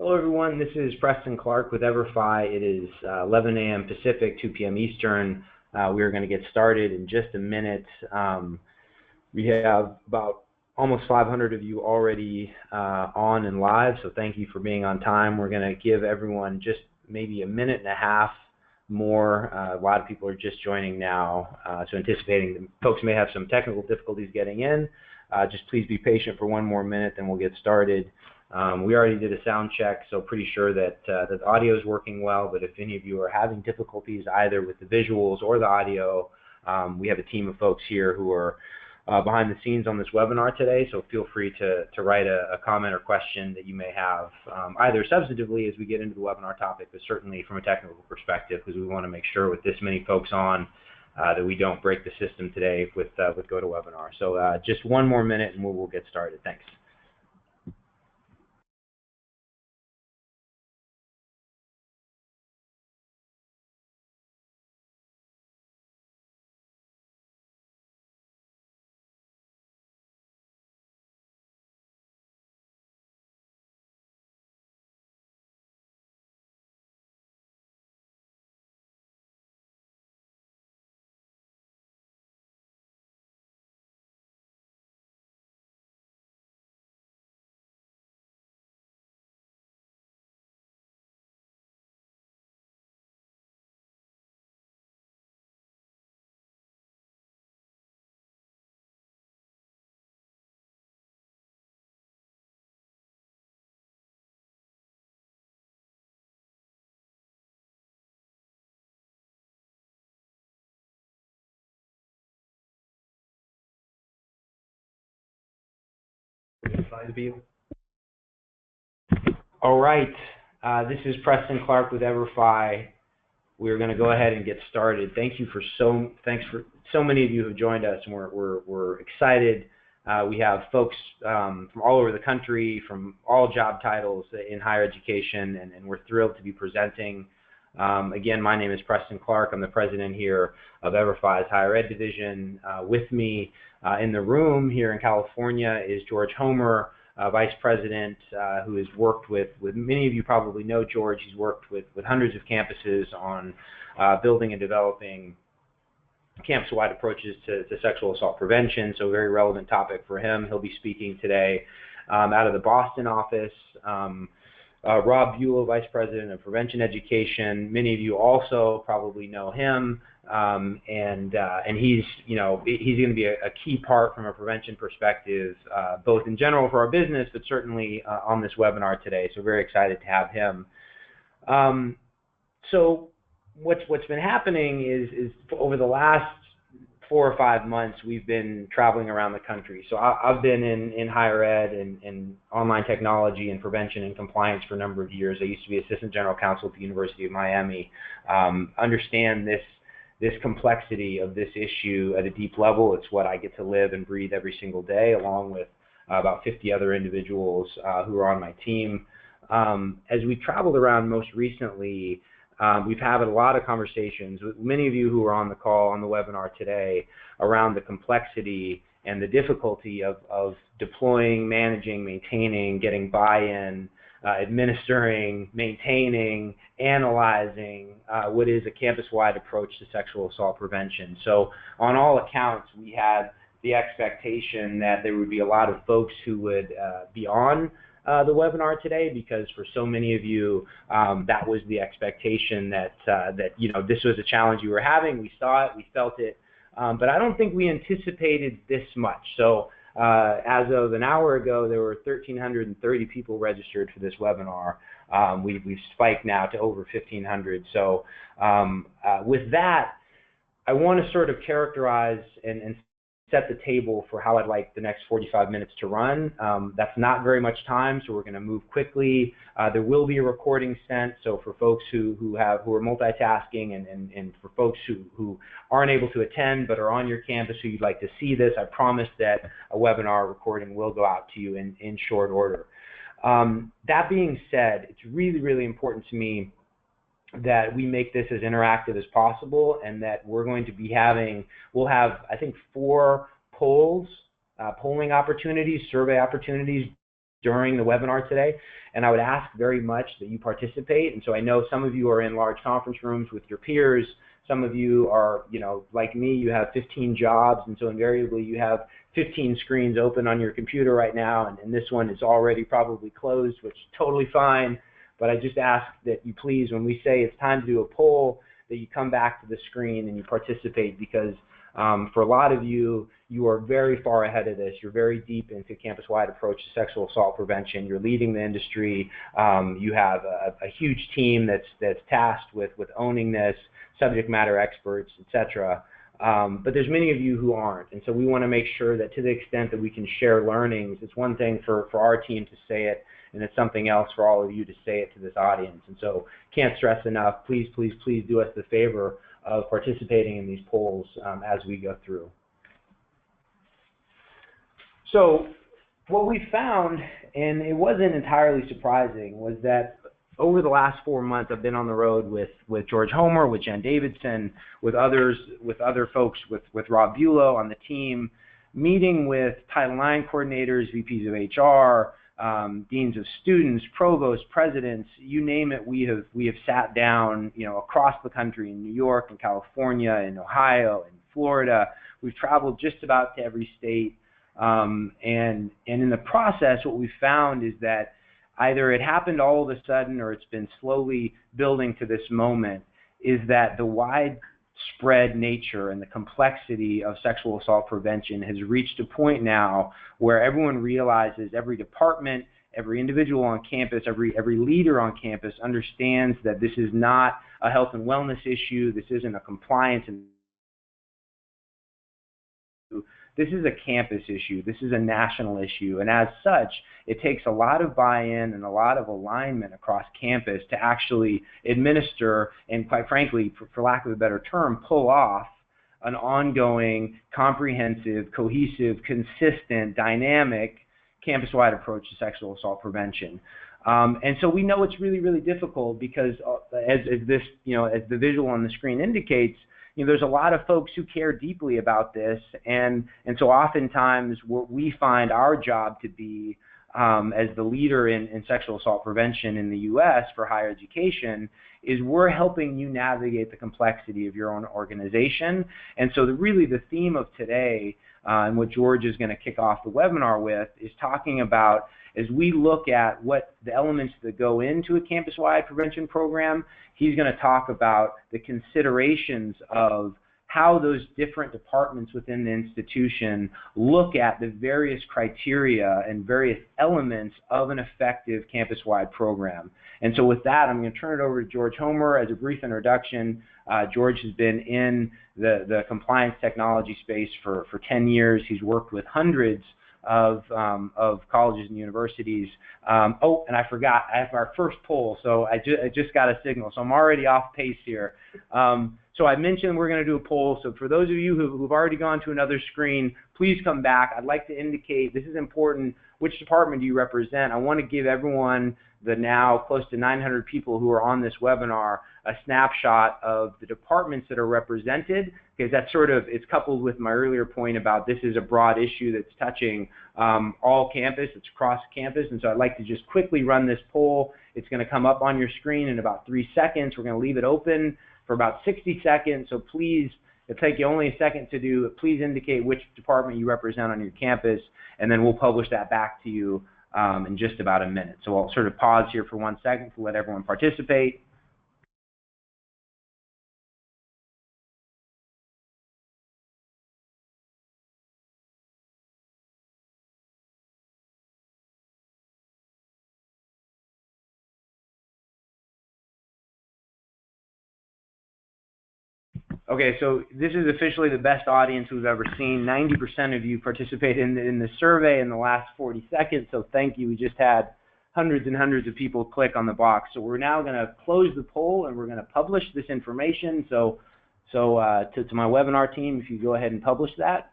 Hello everyone, this is Preston Clark with EverFi. It is 11 a.m. Pacific, 2 p.m. Eastern. We are going to get started in just a minute. We have about almost 500 of you already on and live, so thank you for being on time. We're going to give everyone just maybe a minute and a half more. A lot of people are just joining now, so anticipating that folks may have some technical difficulties getting in. Just please be patient for one more minute, then we'll get started. We already did a sound check, so pretty sure that the audio is working well, but if any of you are having difficulties either with the visuals or the audio, we have a team of folks here who are behind the scenes on this webinar today, so feel free to write a comment or question that you may have, either substantively as we get into the webinar topic, but certainly from a technical perspective, because we want to make sure with this many folks on that we don't break the system today with GoToWebinar. So just one more minute and we'll get started. Thanks. All right, this is Preston Clark with EverFi. We're going to go ahead and get started. Thanks for so many of you who have joined us, and we're excited. We have folks from all over the country, from all job titles in higher education, and we're thrilled to be presenting. Again, my name is Preston Clark. I'm the president here of EverFi's Higher Ed Division. With me in the room here in California is George Homer, Vice President, who has worked with many of you probably know George. He's worked with hundreds of campuses on building and developing campus-wide approaches to sexual assault prevention, so a very relevant topic for him. He'll be speaking today out of the Boston office. Rob Buell, Vice President of Prevention Education. Many of you also probably know him, and he's going to be a key part from a prevention perspective, both in general for our business, but certainly on this webinar today. So very excited to have him. So what's been happening is over the last 4 or 5 months, we've been traveling around the country. So I've been in higher ed and online technology and prevention and compliance for a number of years. I used to be Assistant General Counsel at the University of Miami. Understand this complexity of this issue at a deep level. It's what I get to live and breathe every single day, along with about 50 other individuals who are on my team. As we traveled around most recently, we've had a lot of conversations with many of you who are on the call, on the webinar today, around the complexity and the difficulty of deploying, managing, maintaining, getting buy-in, administering, maintaining, analyzing what is a campus-wide approach to sexual assault prevention. So on all accounts, we had the expectation that there would be a lot of folks who would be on the webinar today, because for so many of you, that was the expectation that this was a challenge you were having. We saw it, we felt it, but I don't think we anticipated this much. So as of an hour ago, there were 1,330 people registered for this webinar. We've spiked now to over 1,500. So with that, I want to sort of characterize and set the table for how I'd like the next 45 minutes to run. That's not very much time, so we're going to move quickly. There will be a recording sent, so for folks who are multitasking and for folks who aren't able to attend but are on your campus who you'd like to see this, I promise that a webinar recording will go out to you in short order. That being said, it's really, really important to me that we make this as interactive as possible, and that we're going to be we'll have, I think, 4 polling opportunities, survey opportunities during the webinar today, and I would ask very much that you participate. And so I know some of you are in large conference rooms with your peers. Some of you are, like me, you have 15 jobs, and so invariably you have 15 screens open on your computer right now, and this one is already probably closed, which is totally fine. But I just ask that you please, when we say it's time to do a poll, that you come back to the screen and you participate, because for a lot of you, you are very far ahead of this. You're very deep into campus-wide approach to sexual assault prevention. You're leading the industry. You have a huge team that's tasked with owning this, subject matter experts, etc. But there's many of you who aren't, and so we want to make sure that to the extent that we can share learnings, it's one thing for our team to say it, and it's something else for all of you to say it to this audience. And so can't stress enough, please, please, please do us the favor of participating in these polls as we go through. So what we found, and it wasn't entirely surprising, was that over the last 4 months, I've been on the road with George Homer, with Jen Davidson, with others, with other folks, with Rob Bulow on the team, meeting with Title IX coordinators, VPs of HR, deans of students, provosts, presidents, you name it. We have sat down, across the country, in New York, in California, in Ohio, in Florida. We've traveled just about to every state, and in the process, what we found is that either it happened all of a sudden or it's been slowly building to this moment, is that the widespread nature and the complexity of sexual assault prevention has reached a point now where everyone realizes, every department, every individual on campus, every leader on campus understands that this is not a health and wellness issue, this isn't a compliance issue. This is a campus issue. This is a national issue. And as such, it takes a lot of buy-in and a lot of alignment across campus to actually administer and, quite frankly, for lack of a better term, pull off an ongoing, comprehensive, cohesive, consistent, dynamic, campus-wide approach to sexual assault prevention. And so we know it's really, really difficult because as this, as the visual on the screen indicates, there's a lot of folks who care deeply about this, and so oftentimes what we find our job to be as the leader in sexual assault prevention in the U.S. for higher education is we're helping you navigate the complexity of your own organization. And so really the theme of today, and what George is going to kick off the webinar with, is talking about, as we look at what the elements that go into a campus-wide prevention program, he's going to talk about the considerations of how those different departments within the institution look at the various criteria and various elements of an effective campus-wide program. And so with that, I'm going to turn it over to George Homer. As a brief introduction, George has been in the compliance technology space for 10 years. He's worked with hundreds of colleges and universities. Oh, and I forgot, I have our first poll, so I just got a signal, so I'm already off pace here. So I mentioned we're going to do a poll, so for those of you who've already gone to another screen, please come back. I'd like to indicate, this is important, which department do you represent? I want to give everyone, the now close to 900 people who are on this webinar, a snapshot of the departments that are represented, because that's sort of, it's coupled with my earlier point about this is a broad issue that's touching all campus, it's across campus, and so I'd like to just quickly run this poll. It's going to come up on your screen in about 3 seconds. We're going to leave it open for about 60 seconds, so please, it'll take you only a second to do, please indicate which department you represent on your campus, and then we'll publish that back to you in just about a minute. So I'll sort of pause here for 1 second to let everyone participate. Okay, so this is officially the best audience we've ever seen. 90% of you participated in the survey in the last 40 seconds, so thank you. We just had hundreds and hundreds of people click on the box. So we're now going to close the poll and we're going to publish this information. So to my webinar team, if you go ahead and publish that.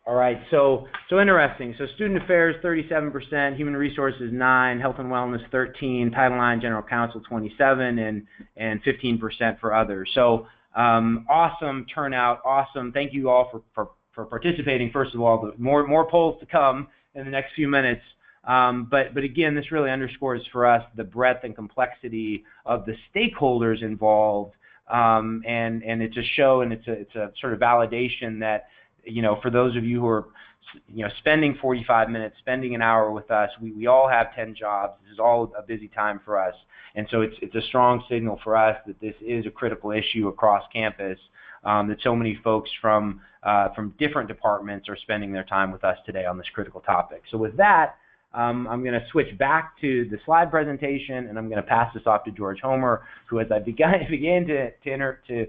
All right, so interesting. So student affairs, 37%, human resources, 9%, health and wellness, 13%, Title IX, general counsel, 27%, and 15% for others. So Awesome turnout, awesome. Thank you all for participating. First of all, more polls to come in the next few minutes. But again, this really underscores for us the breadth and complexity of the stakeholders involved, and it's a show, and it's a sort of validation that, for those of you who are, spending 45 minutes, spending an hour with us, we all have 10 jobs. This is all a busy time for us, and so it's a strong signal for us that this is a critical issue across campus, that so many folks from different departments are spending their time with us today on this critical topic. So with that, I'm going to switch back to the slide presentation, and I'm going to pass this off to George Homer, who, as I began to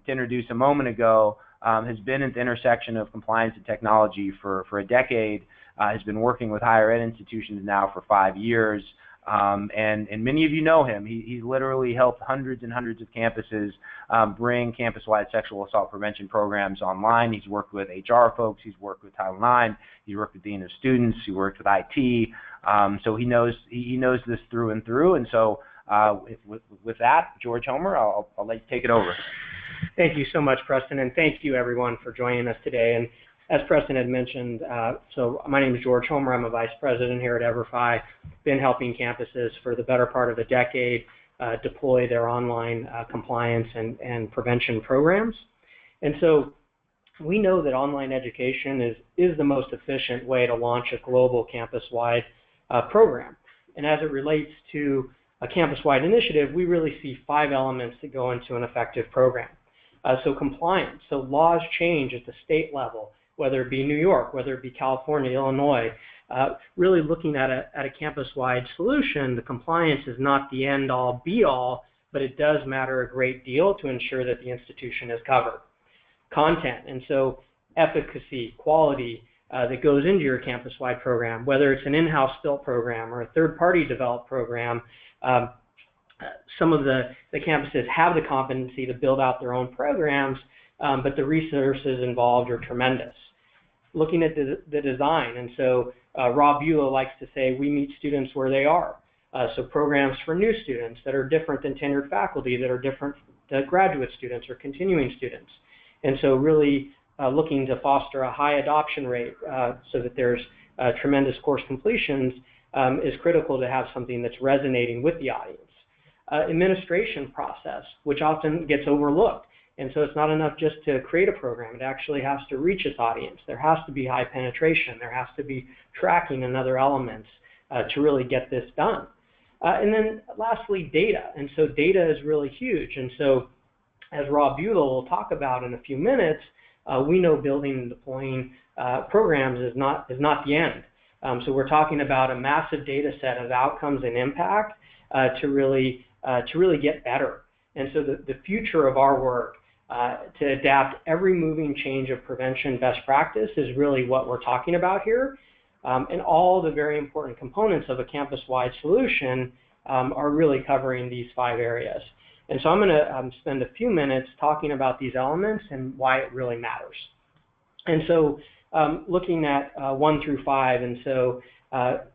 introduce a moment ago, has been at the intersection of compliance and technology for a decade, has been working with higher ed institutions now for 5 years, and many of you know him. He's literally helped hundreds and hundreds of campuses bring campus-wide sexual assault prevention programs online. He's worked with HR folks. He's worked with Title IX. He's worked with Dean of Students. He worked with IT. So he knows this through and through. And so with that, George Homer, I'll let you take it over. Thank you so much, Preston, and thank you everyone for joining us today. And as Preston had mentioned, so my name is George Homer. I'm a vice president here at EverFi. Been helping campuses for the better part of a decade deploy their online compliance and prevention programs. And so we know that online education is the most efficient way to launch a global campus-wide program. And as it relates to a campus-wide initiative, we really see 5 elements that go into an effective program. So compliance, so laws change at the state level, whether it be New York, whether it be California, Illinois. Really looking at a campus-wide solution, the compliance is not the end-all, be-all, but it does matter a great deal to ensure that the institution is covered. Content, and so efficacy, quality that goes into your campus-wide program, whether it's an in-house built program or a third-party developed program. Some of the campuses have the competency to build out their own programs, but the resources involved are tremendous. Looking at the design, and so Rob Beulah likes to say we meet students where they are. So programs for new students that are different than tenured faculty, that are different than graduate students or continuing students. And so really looking to foster a high adoption rate so that there's tremendous course completions is critical to have something that's resonating with the audience. Administration process, which often gets overlooked. And so it's not enough just to create a program. It actually has to reach its audience. There has to be high penetration. There has to be tracking and other elements to really get this done. And then lastly, data. And so data is really huge. And so as Rob Beulah will talk about in a few minutes, we know building and deploying programs is not the end. So we're talking about a massive data set of outcomes and impact to really get better. And so the future of our work to adapt every moving change of prevention best practice is really what we're talking about here. And all the very important components of a campus-wide solution are really covering these 5 areas. And so I'm going to spend a few minutes talking about these elements and why it really matters. And so looking at 1 through 5, and so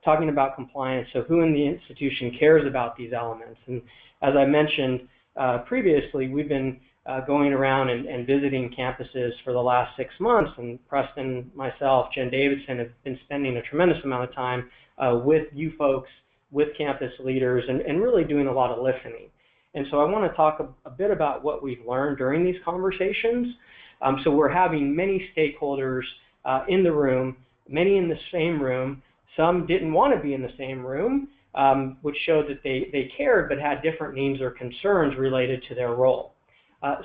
talking about compliance, so who in the institution cares about these elements. And as I mentioned previously, we've been going around and visiting campuses for the last 6 months, and Preston, myself, Jen Davidson have been spending a tremendous amount of time with you folks, with campus leaders, and really doing a lot of listening. And so I want to talk a bit about what we've learned during these conversations. So we're having many stakeholders in the room, many in the same room. Some didn't want to be in the same room, which showed that they cared but had different needs or concerns related to their role.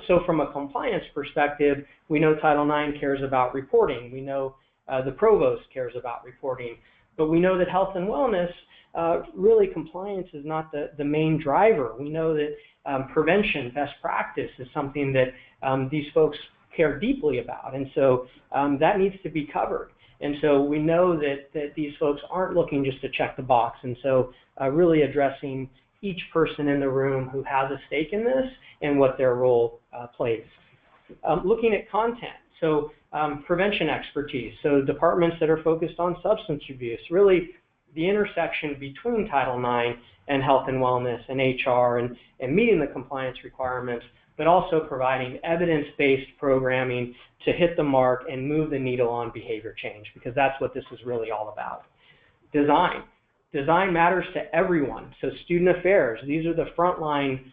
So from a compliance perspective, we know Title IX cares about reporting. We know the provost cares about reporting. But we know that health and wellness, really compliance is not the main driver. We know that prevention, best practice is something that these folks care deeply about. And so that needs to be covered. And so we know that these folks aren't looking just to check the box. And so really addressing each person in the room who has a stake in this and what their role plays. Looking at content, so prevention expertise, so departments that are focused on substance abuse, really the intersection between Title IX and health and wellness and HR and meeting the compliance requirements but also providing evidence-based programming to hit the mark and move the needle on behavior change, because that's what this is really all about. Design. Design matters to everyone. So student affairs, these are the frontline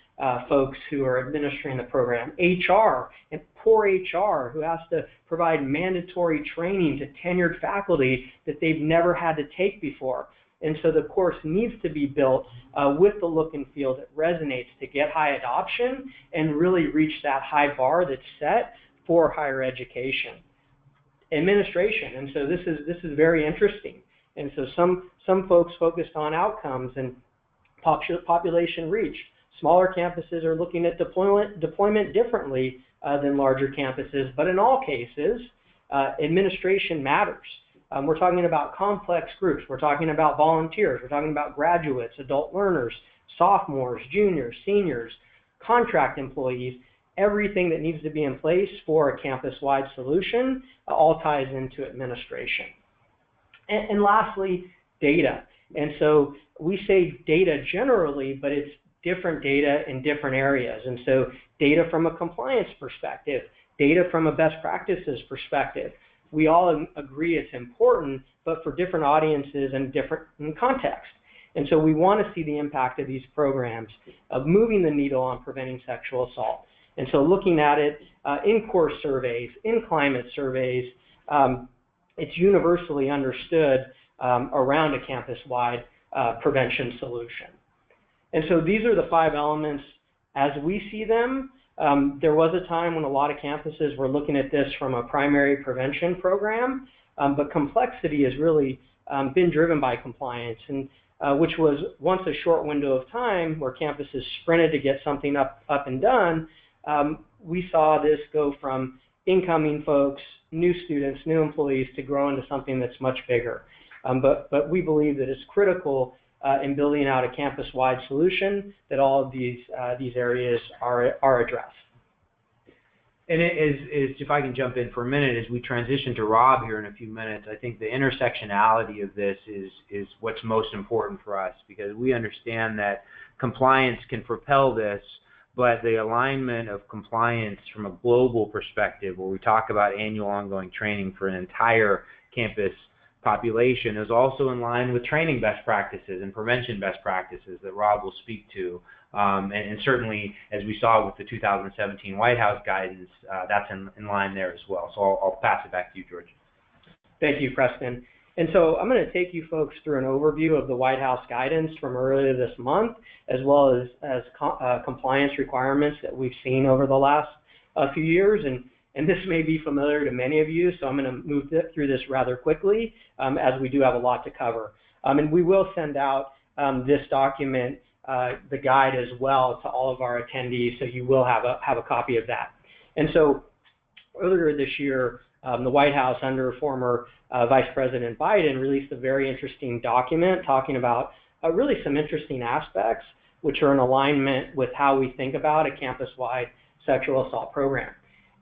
folks who are administering the program. HR, and poor HR, who has to provide mandatory training to tenured faculty that they've never had to take before. And so the course needs to be built with the look and feel that resonates to get high adoption and really reach that high bar that's set for higher education. Administration, and so this is very interesting. And so some folks focused on outcomes and population reach. Smaller campuses are looking at deployment differently than larger campuses, but in all cases, administration matters. We're talking about complex groups. We're talking about volunteers. We're talking about graduates, adult learners, sophomores, juniors, seniors, contract employees. Everything that needs to be in place for a campus-wide solution all ties into administration. And lastly, data. And so we say data generally, but it's different data in different areas. And so data from a compliance perspective, data from a best practices perspective. We all agree it's important, but for different audiences and different context. And so we want to see the impact of these programs of moving the needle on preventing sexual assault. And so looking at it in course surveys, in climate surveys, it's universally understood around a campus-wide prevention solution. And so these are the 5 elements as we see them. There was a time when a lot of campuses were looking at this from a primary prevention program, but complexity has really been driven by compliance, and which was once a short window of time where campuses sprinted to get something up and done. We saw this go from incoming folks, new students, new employees, to grow into something that's much bigger. But we believe that it's critical in building out a campus-wide solution that all of these areas are addressed. And if I can jump in for a minute, as we transition to Rob here in a few minutes, I think the intersectionality of this is what's most important for us, because we understand that compliance can propel this, but the alignment of compliance from a global perspective, where we talk about annual ongoing training for an entire campus population, is also in line with training best practices and prevention best practices that Rob will speak to. And certainly, as we saw with the 2017 White House guidance, that's in line there as well. So I'll pass it back to you, George. Thank you, Preston. And so I'm going to take you folks through an overview of the White House guidance from earlier this month, as well as compliance requirements that we've seen over the last few years. And this may be familiar to many of you, so I'm going to move through this rather quickly, as we do have a lot to cover. And we will send out this document, the guide, as well to all of our attendees, so you will have a copy of that. And so earlier this year, the White House, under former Vice President Biden, released a very interesting document talking about really some interesting aspects which are in alignment with how we think about a campus-wide sexual assault program.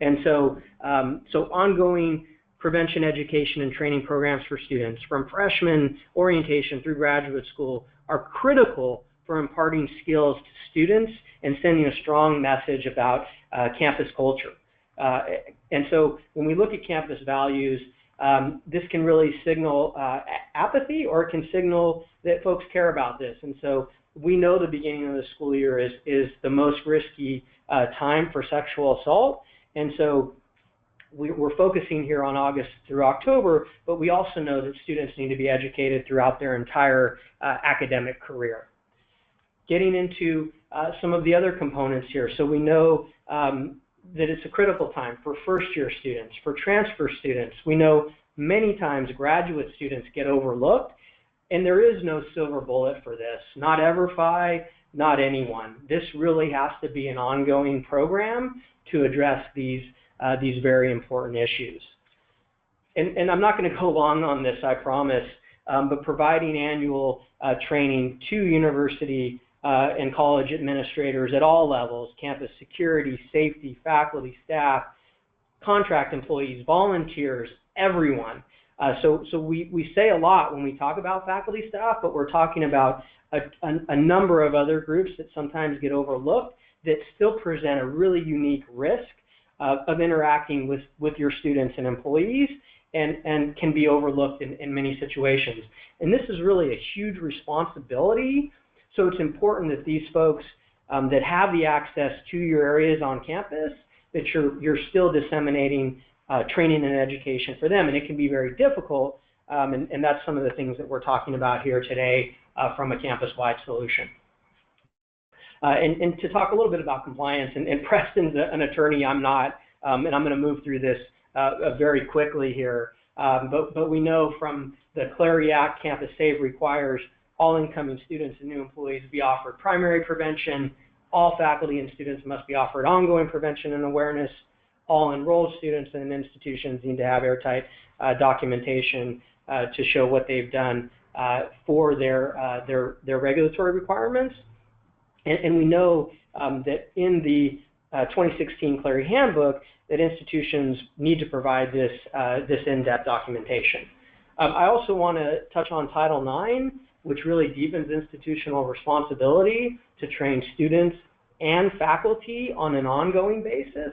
And so, ongoing prevention education and training programs for students, from freshman orientation through graduate school, are critical for imparting skills to students and sending a strong message about campus culture. And so when we look at campus values, this can really signal apathy, or it can signal that folks care about this. And so we know the beginning of the school year is the most risky time for sexual assault. And so we're focusing here on August through October, but we also know that students need to be educated throughout their entire academic career. Getting into some of the other components here. So we know that it's a critical time for first-year students, for transfer students. We know many times graduate students get overlooked, and there is no silver bullet for this. Not EverFi, not anyone. This really has to be an ongoing program to address these very important issues. And I'm not going to go long on this, I promise, but providing annual training to university and college administrators at all levels, campus security, safety, faculty, staff, contract employees, volunteers, everyone. So we say a lot when we talk about faculty, staff, but we're talking about a number of other groups that sometimes get overlooked that still present a really unique risk of interacting with your students and employees, and can be overlooked in many situations. And this is really a huge responsibility. So it's important that these folks that have the access to your areas on campus, that you're still disseminating training and education for them. And it can be very difficult, and that's some of the things that we're talking about here today from a campus-wide solution. And to talk a little bit about compliance, and Preston's an attorney, I'm not, and I'm going to move through this very quickly here, but we know from the Clarity Act, Campus Save requires all incoming students and new employees be offered primary prevention. All faculty and students must be offered ongoing prevention and awareness. All enrolled students and institutions need to have airtight documentation to show what they've done for their regulatory requirements. And we know that in the 2016 Clarity Handbook that institutions need to provide this in-depth documentation. I also want to touch on Title IX, which really deepens institutional responsibility to train students and faculty on an ongoing basis.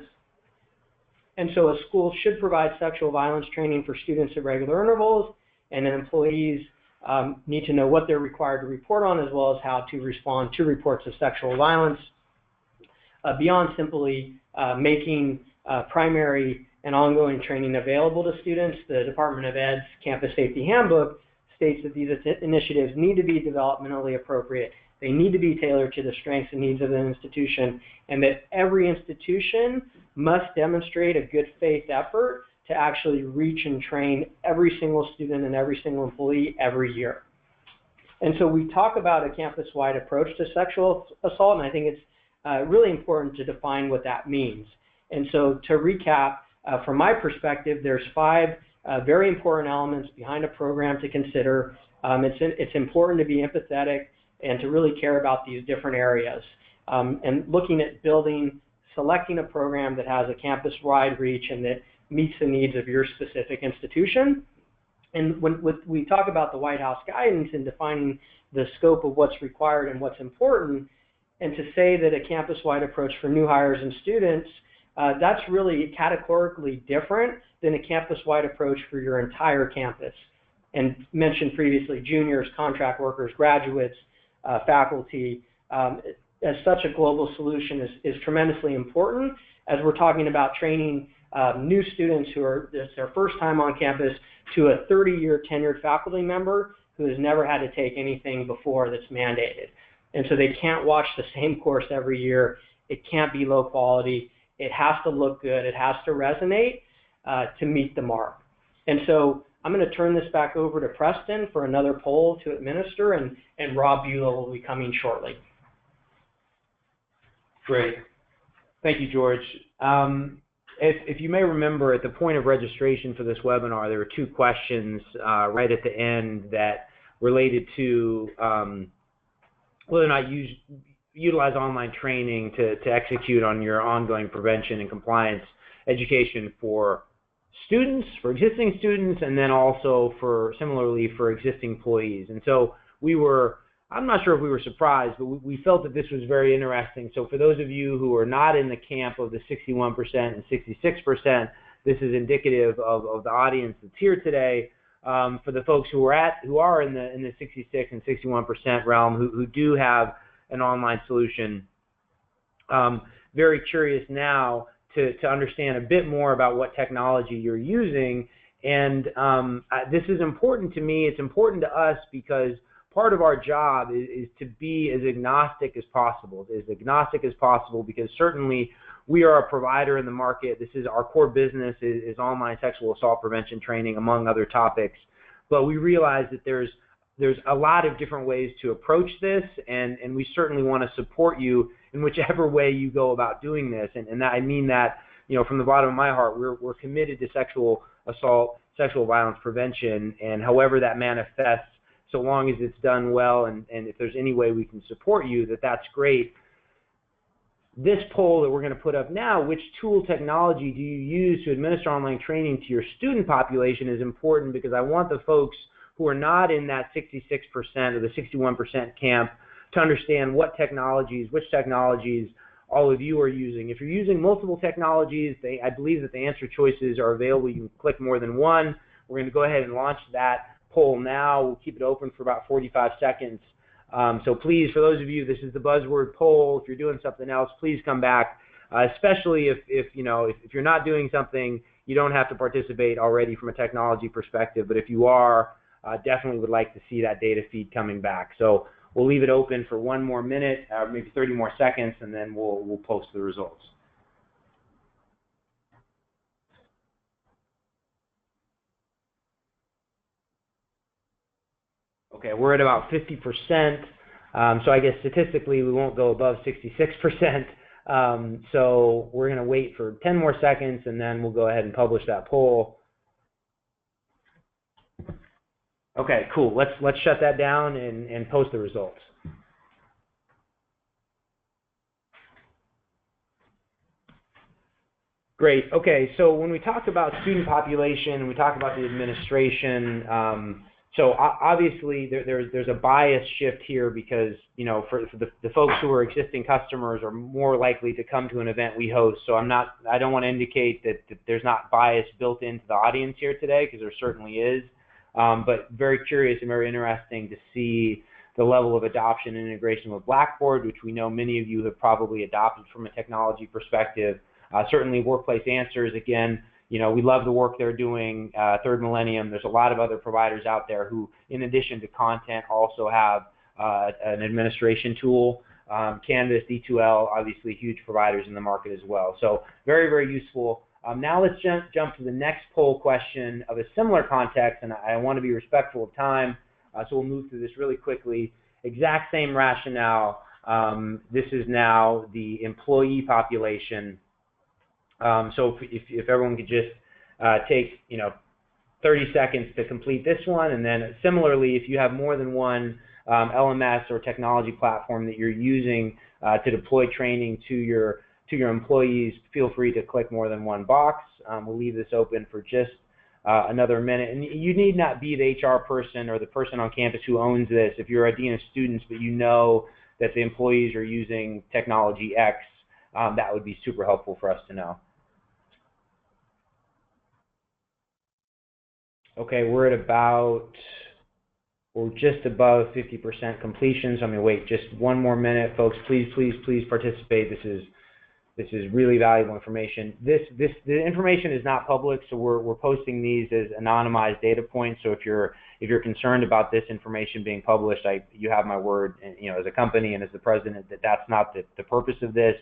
And so a school should provide sexual violence training for students at regular intervals, and then employees need to know what they're required to report on, as well as how to respond to reports of sexual violence. Beyond simply making primary and ongoing training available to students, the Department of Ed's Campus Safety Handbook states that these initiatives need to be developmentally appropriate. They need to be tailored to the strengths and needs of an institution, and that every institution must demonstrate a good faith effort to actually reach and train every single student and every single employee every year. And so we talk about a campus-wide approach to sexual assault, and I think it's really important to define what that means. And so to recap, from my perspective, there's 5 very important elements behind a program to consider. It's important to be empathetic and to really care about these different areas. And looking at selecting a program that has a campus-wide reach and that meets the needs of your specific institution. And when we talk about the White House guidance in defining the scope of what's required and what's important, and to say that a campus-wide approach for new hires and students, that's really categorically different than a campus-wide approach for your entire campus. And mentioned previously, juniors, contract workers, graduates, faculty, as such a global solution is tremendously important as we're talking about training new students who are, it's their first time on campus, to a 30-year tenured faculty member who has never had to take anything before that's mandated. And so they can't watch the same course every year. It can't be low quality. It has to look good. It has to resonate to meet the mark. And so I'm going to turn this back over to Preston for another poll to administer, and Rob Beulah will be coming shortly. Great. Thank you, George. If you may remember, at the point of registration for this webinar, there were 2 questions right at the end that related to whether or not you utilize online training to execute on your ongoing prevention and compliance education for students, for existing students, and then also similarly for existing employees. And so I'm not sure if we were surprised, but we felt that this was very interesting. So for those of you who are not in the camp of the 61% and 66%, this is indicative of the audience that's here today. For the folks who are in the 66 and 61% realm who do have an online solution, very curious now to understand a bit more about what technology you're using. And this is important to me. It's important to us because part of our job is to be as agnostic as possible, because certainly we are a provider in the market. This is our core business is online sexual assault prevention training, among other topics. But we realize that there's a lot of different ways to approach this, and we certainly want to support you in whichever way you go about doing this. And I mean that, from the bottom of my heart, we're committed to sexual assault, sexual violence prevention, and however that manifests, so long as it's done well, and if there's any way we can support you, that's great. This poll that we're going to put up now, which tool technology do you use to administer online training to your student population, is important because I want the folks who are not in that 66% or the 61% camp to understand which technologies all of you are using. If you're using multiple technologies, I believe that the answer choices are available. You can click more than one. We're going to go ahead and launch that poll now. We'll keep it open for about 45 seconds. So please, for those of you, this is the buzzword poll. If you're doing something else, please come back, especially if you're not doing something, you don't have to participate already from a technology perspective. But if you are, definitely would like to see that data feed coming back. So we'll leave it open for one more minute, maybe 30 more seconds, and then we'll post the results. Okay, we're at about 50%. So I guess statistically we won't go above 66%. So we're going to wait for 10 more seconds, and then we'll go ahead and publish that poll. Okay, cool. Let's shut that down and post the results. Great. Okay, so when we talk about student population, we talk about the administration. So obviously there's a bias shift here because for the folks who are existing customers are more likely to come to an event we host. So I don't want to indicate that there's not bias built into the audience here today, because there certainly is. But very curious and very interesting to see the level of adoption and integration with Blackboard, which we know many of you have probably adopted from a technology perspective. Certainly Workplace Answers, again, we love the work they're doing. Third Millennium, there's a lot of other providers out there who, in addition to content, also have an administration tool. Canvas, D2L, obviously huge providers in the market as well. So very, very useful. Now let's jump to the next poll question of a similar context, and I want to be respectful of time, so we'll move through this really quickly. Exact same rationale. This is now the employee population. So if everyone could just take 30 seconds to complete this one, and then similarly, if you have more than one LMS or technology platform that you're using to deploy training to your employees, feel free to click more than one box. We'll leave this open for just another minute. And you need not be the HR person or the person on campus who owns this. If you're a dean of students, but you know that the employees are using technology X, that would be super helpful for us to know. Okay, we're just above 50% completion, so I'm going to wait just one more minute. Folks, please participate. This is really valuable information. The information is not public, so we're posting these as anonymized data points. So if you're concerned about this information being published, you have my word, as a company and as the president, that's not the purpose of this.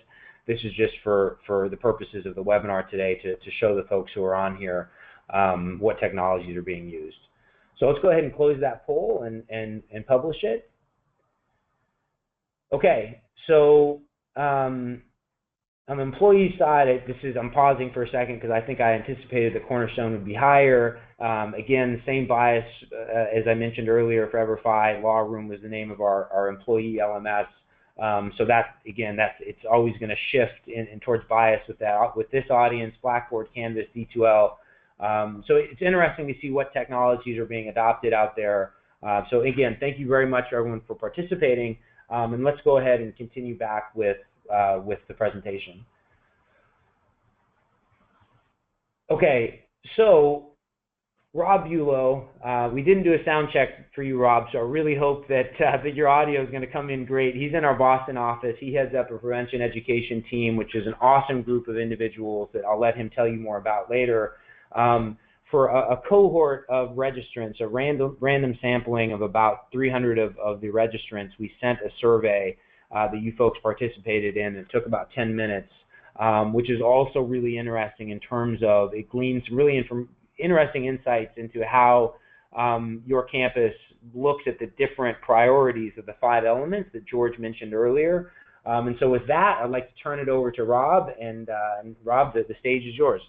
This is just for the purposes of the webinar today to show the folks who are on here what technologies are being used. So let's go ahead and close that poll and publish it. Okay, so on the employee side, I'm pausing for a second because I think I anticipated the cornerstone would be higher. Again, the same bias as I mentioned earlier for EverFi. Law Room was the name of our employee LMS. So it's always going to shift in towards bias with this audience, Blackboard, Canvas, D2L. So it's interesting to see what technologies are being adopted out there. So again, thank you very much everyone for participating, and let's go ahead and continue back with the presentation. Okay, so Rob Bulow, we didn't do a sound check for you, Rob, so I really hope that your audio is going to come in great. He's in our Boston office. He heads up a prevention education team, which is an awesome group of individuals that I'll let him tell you more about later. For a cohort of registrants, a random sampling of about 300 of the registrants, we sent a survey that you folks participated in. It took about 10 minutes, which is also really interesting in terms of it gleans some really interesting insights into how your campus looks at the different priorities of the 5 elements that George mentioned earlier. And so with that, I'd like to turn it over to Rob, and Rob, the stage is yours.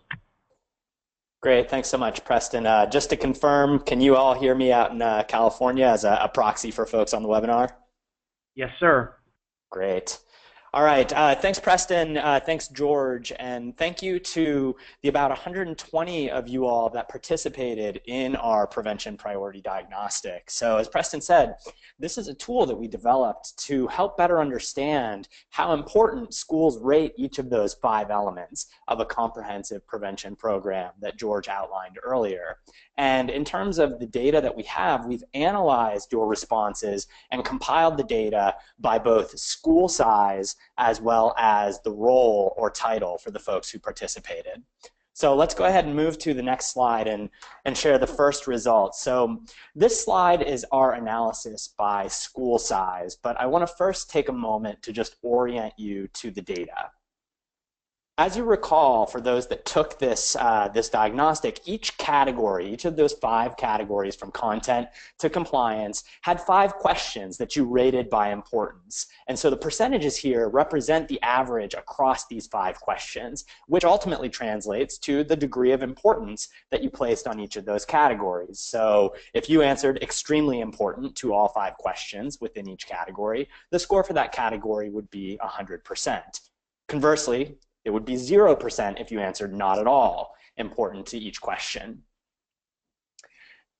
Great, thanks so much, Preston. Just to confirm, can you all hear me out in California as a proxy for folks on the webinar? Yes, sir. Great. All right, thanks Preston, thanks George, and thank you to the about 120 of you all that participated in our prevention priority diagnostic. So as Preston said, this is a tool that we developed to help better understand how important schools rate each of those 5 elements of a comprehensive prevention program that George outlined earlier. And in terms of the data that we have, we've analyzed your responses and compiled the data by both school size as well as the role or title for the folks who participated. So let's go ahead and move to the next slide and share the first results. So this slide is our analysis by school size, but I want to first take a moment to just orient you to the data. As you recall, for those that took this, this diagnostic, each category, each of those 5 categories from content to compliance had 5 questions that you rated by importance. And so the percentages here represent the average across these 5 questions, which ultimately translates to the degree of importance that you placed on each of those categories. So if you answered extremely important to all 5 questions within each category, the score for that category would be 100%. Conversely, it would be 0% if you answered not at all important to each question.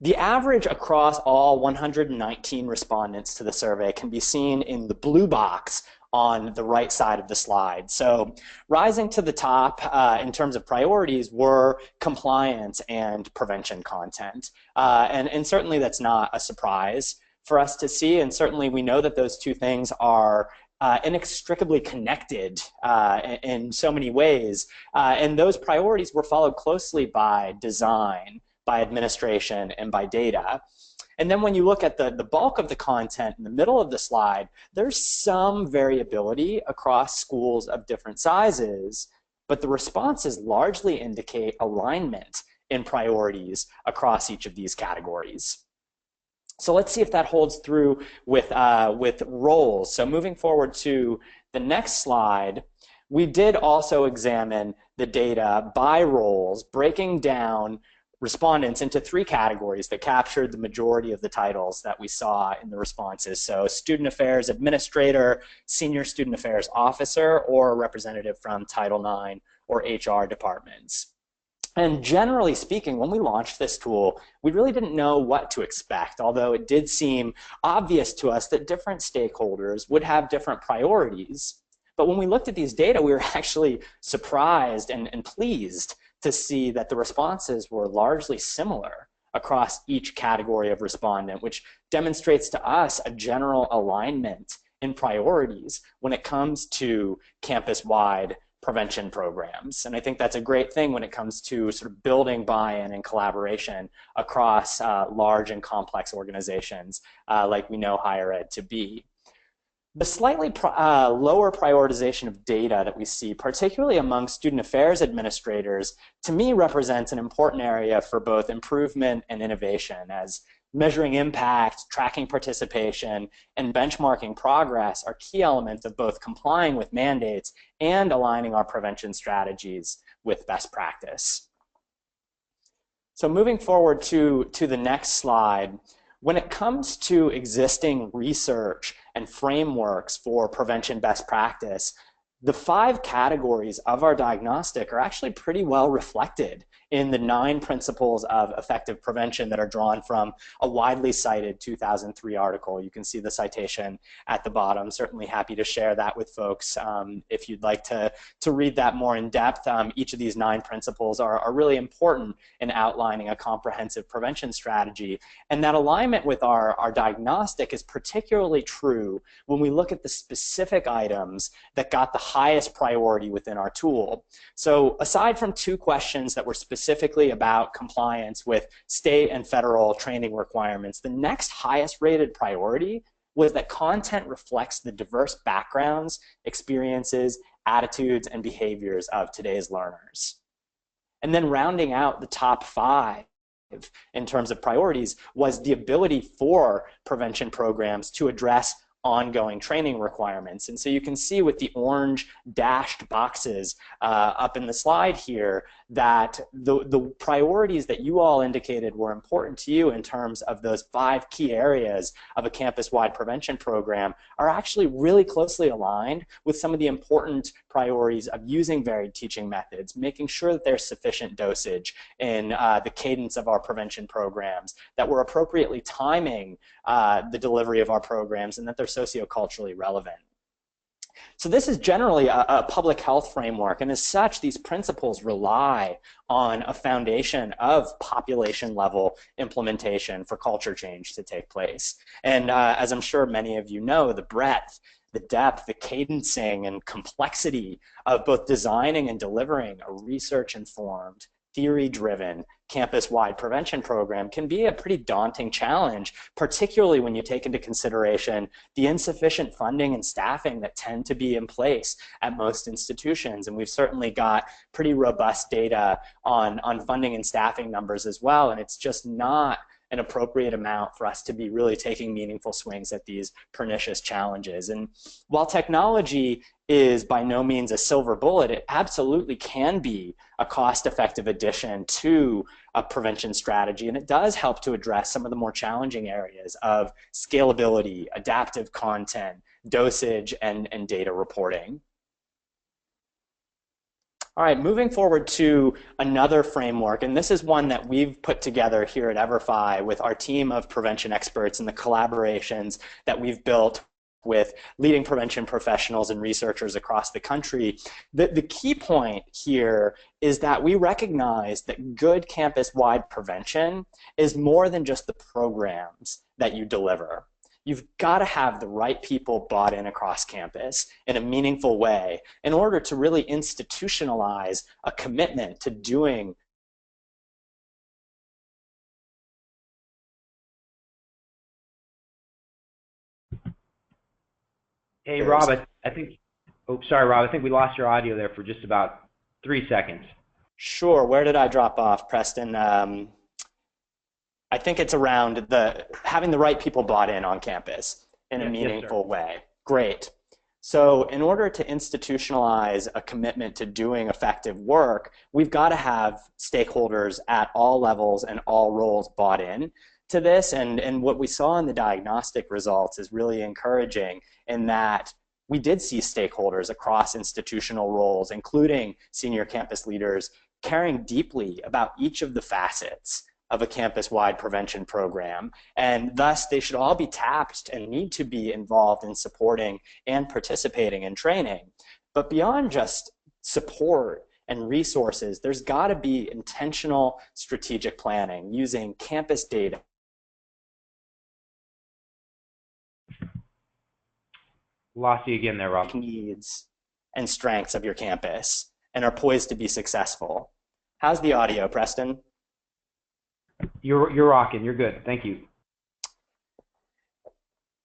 The average across all 119 respondents to the survey can be seen in the blue box on the right side of the slide. So rising to the top in terms of priorities were compliance and prevention content. And certainly that's not a surprise for us to see, and certainly we know that those 2 things are inextricably connected in so many ways. And those priorities were followed closely by design, by administration, and by data. And then when you look at the bulk of the content in the middle of the slide, there's some variability across schools of different sizes, but the responses largely indicate alignment in priorities across each of these categories. So let's see if that holds through with roles. So moving forward to the next slide, we did also examine the data by roles, breaking down respondents into 3 categories that captured the majority of the titles that we saw in the responses. So student affairs administrator, senior student affairs officer, or a representative from Title IX or HR departments. And generally speaking, when we launched this tool, we really didn't know what to expect, although it did seem obvious to us that different stakeholders would have different priorities. But when we looked at these data, we were actually surprised and pleased to see that the responses were largely similar across each category of respondent, which demonstrates to us a general alignment in priorities when it comes to campus-wide prevention programs. And I think that's a great thing when it comes to sort of building buy-in and collaboration across large and complex organizations like we know higher ed to be. The slightly lower prioritization of data that we see, particularly among student affairs administrators, to me represents an important area for both improvement and innovation, as measuring impact, tracking participation, and benchmarking progress are key elements of both complying with mandates and aligning our prevention strategies with best practice. So moving forward to the next slide, when it comes to existing research and frameworks for prevention best practice, the 5 categories of our diagnostic are actually pretty well reflected in the 9 principles of effective prevention that are drawn from a widely cited 2003 article. You can see the citation at the bottom. Certainly happy to share that with folks if you'd like to read that more in depth. Each of these 9 principles are really important in outlining a comprehensive prevention strategy. And that alignment with our diagnostic is particularly true when we look at the specific items that got the highest priority within our tool. So aside from 2 questions that were specifically about compliance with state and federal training requirements, the next highest rated priority was that content reflects the diverse backgrounds, experiences, attitudes, and behaviors of today's learners. And then rounding out the top 5 in terms of priorities was the ability for prevention programs to address ongoing training requirements. And so you can see with the orange dashed boxes up in the slide here that the priorities that you all indicated were important to you in terms of those 5 key areas of a campus-wide prevention program are actually really closely aligned with some of the important priorities of using varied teaching methods, making sure that there's sufficient dosage in the cadence of our prevention programs, that we're appropriately timing the delivery of our programs, and that they're socioculturally relevant. So this is generally a public health framework, and as such, these principles rely on a foundation of population-level implementation for culture change to take place. And as I'm sure many of you know, the breadth, the depth, the cadencing, and complexity of both designing and delivering a research-informed, theory-driven, campus-wide prevention program can be a pretty daunting challenge, particularly when you take into consideration the insufficient funding and staffing that tend to be in place at most institutions. And we've certainly got pretty robust data on funding and staffing numbers as well, and it's just not an appropriate amount for us to be really taking meaningful swings at these pernicious challenges. And while technology is by no means a silver bullet, it absolutely can be a cost-effective addition to a prevention strategy, and it does help to address some of the more challenging areas of scalability, adaptive content, dosage, and data reporting. All right, moving forward to another framework, and this is one that we've put together here at EverFi with our team of prevention experts and the collaborations that we've built with leading prevention professionals and researchers across the country. The key point here is that we recognize that good campus-wide prevention is more than just the programs that you deliver. You've got to have the right people bought in across campus in a meaningful way in order to really institutionalize a commitment to doing Hey, Rob, I think, oh, sorry, Rob, I think we lost your audio there for just about 3 seconds. Sure, where did I drop off, Preston? I think it's around having the right people bought in on campus in a meaningful way. Great. So in order to institutionalize a commitment to doing effective work, we've got to have stakeholders at all levels and all roles bought in to this. And what we saw in the diagnostic results is really encouraging in that we did see stakeholders across institutional roles, including senior campus leaders, caring deeply about each of the facets of a campus-wide prevention program, and thus they should all be tapped and need to be involved in supporting and participating in training. But beyond just support and resources, there's got to be intentional strategic planning using campus data. Lost you again there, Rob. Needs and strengths of your campus and are poised to be successful. How's the audio, Preston? You're rocking. You're good. Thank you.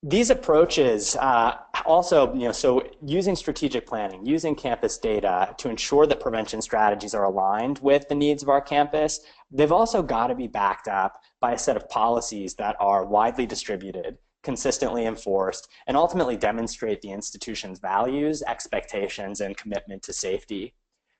These approaches also, so using strategic planning, using campus data to ensure that prevention strategies are aligned with the needs of our campus, they've also got to be backed up by a set of policies that are widely distributed, consistently enforced, and ultimately demonstrate the institution's values, expectations, and commitment to safety.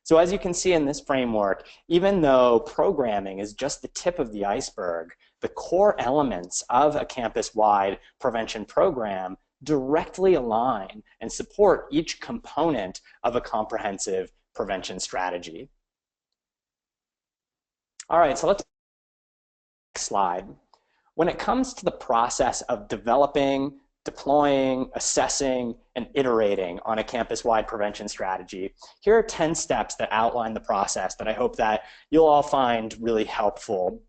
So as you can see in this framework, even though programming is just the tip of the iceberg, the core elements of a campus-wide prevention program directly align and support each component of a comprehensive prevention strategy. All right, so let's next slide. When it comes to the process of developing, deploying, assessing, and iterating on a campus-wide prevention strategy, here are 10 steps that outline the process that I hope that you'll all find really helpful.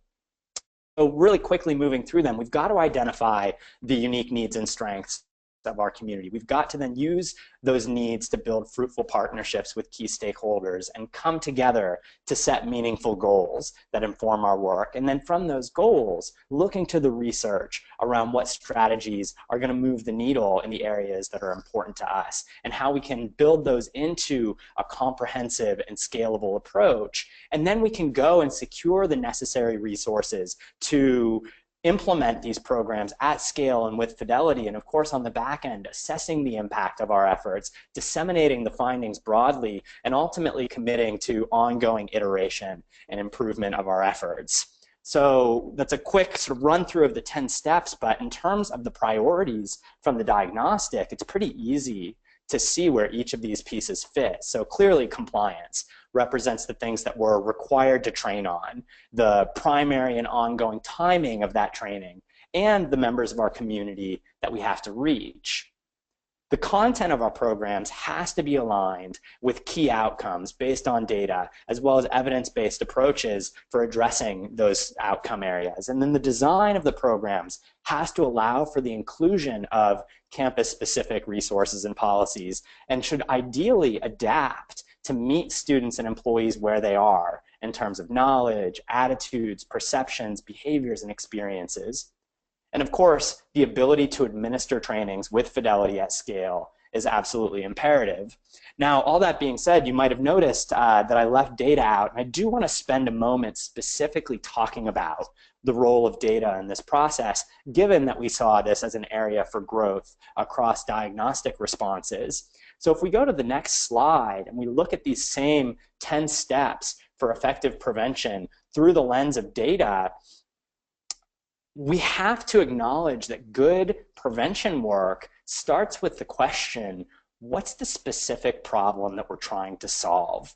So really quickly moving through them, we've got to identify the unique needs and strengths of our community. We've got to then use those needs to build fruitful partnerships with key stakeholders and come together to set meaningful goals that inform our work. And then from those goals, looking to the research around what strategies are going to move the needle in the areas that are important to us and how we can build those into a comprehensive and scalable approach. And then we can go and secure the necessary resources to implement these programs at scale and with fidelity, and of course on the back end, assessing the impact of our efforts, disseminating the findings broadly, and ultimately committing to ongoing iteration and improvement of our efforts. So that's a quick sort of run through of the 10 steps, but in terms of the priorities from the diagnostic, it's pretty easy to see where each of these pieces fit. So clearly compliance represents the things that we're required to train on, the primary and ongoing timing of that training, and the members of our community that we have to reach. The content of our programs has to be aligned with key outcomes based on data, as well as evidence-based approaches for addressing those outcome areas. And then the design of the programs has to allow for the inclusion of campus-specific resources and policies, and should ideally adapt to meet students and employees where they are in terms of knowledge, attitudes, perceptions, behaviors, and experiences. And of course, the ability to administer trainings with fidelity at scale is absolutely imperative. Now, all that being said, you might have noticed that I left data out, and I do want to spend a moment specifically talking about the role of data in this process, given that we saw this as an area for growth across diagnostic responses. So if we go to the next slide and we look at these same 10 steps for effective prevention through the lens of data, we have to acknowledge that good prevention work starts with the question, what's the specific problem that we're trying to solve?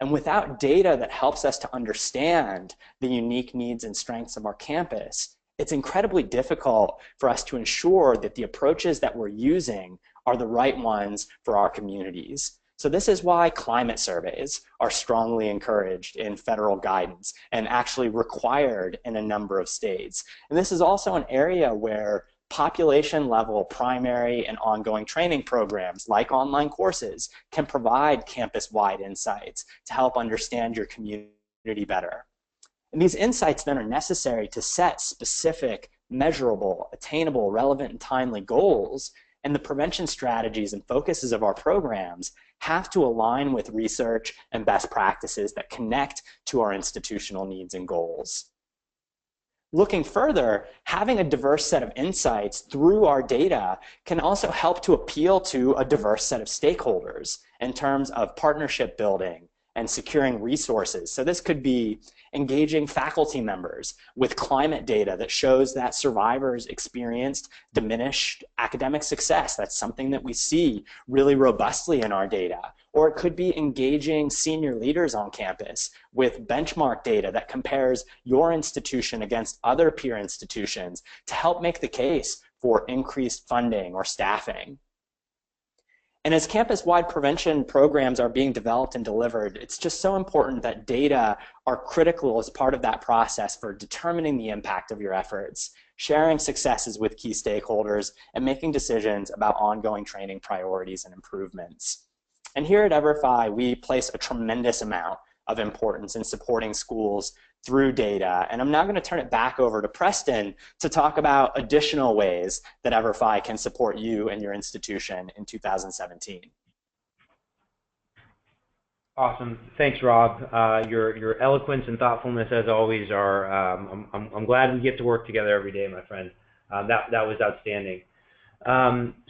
And without data that helps us to understand the unique needs and strengths of our campus, it's incredibly difficult for us to ensure that the approaches that we're using are the right ones for our communities. So this is why climate surveys are strongly encouraged in federal guidance and actually required in a number of states. And this is also an area where population-level primary and ongoing training programs like online courses can provide campus-wide insights to help understand your community better. And these insights then are necessary to set specific, measurable, attainable, relevant, and timely goals, and the prevention strategies and focuses of our programs have to align with research and best practices that connect to our institutional needs and goals. Looking further, having a diverse set of insights through our data can also help to appeal to a diverse set of stakeholders in terms of partnership building and securing resources. So this could be engaging faculty members with climate data that shows that survivors experienced diminished academic success. That's something that we see really robustly in our data. Or it could be engaging senior leaders on campus with benchmark data that compares your institution against other peer institutions to help make the case for increased funding or staffing. And as campus-wide prevention programs are being developed and delivered, it's just so important that data are critical as part of that process for determining the impact of your efforts, sharing successes with key stakeholders, and making decisions about ongoing training priorities and improvements. And here at EverFi, we place a tremendous amount of importance in supporting schools through data. And I'm now going to turn it back over to Preston to talk about additional ways that EverFi can support you and your institution in 2017. Awesome. Thanks, Rob. Your eloquence and thoughtfulness, as always, are, I'm glad we get to work together every day, my friend. That was outstanding.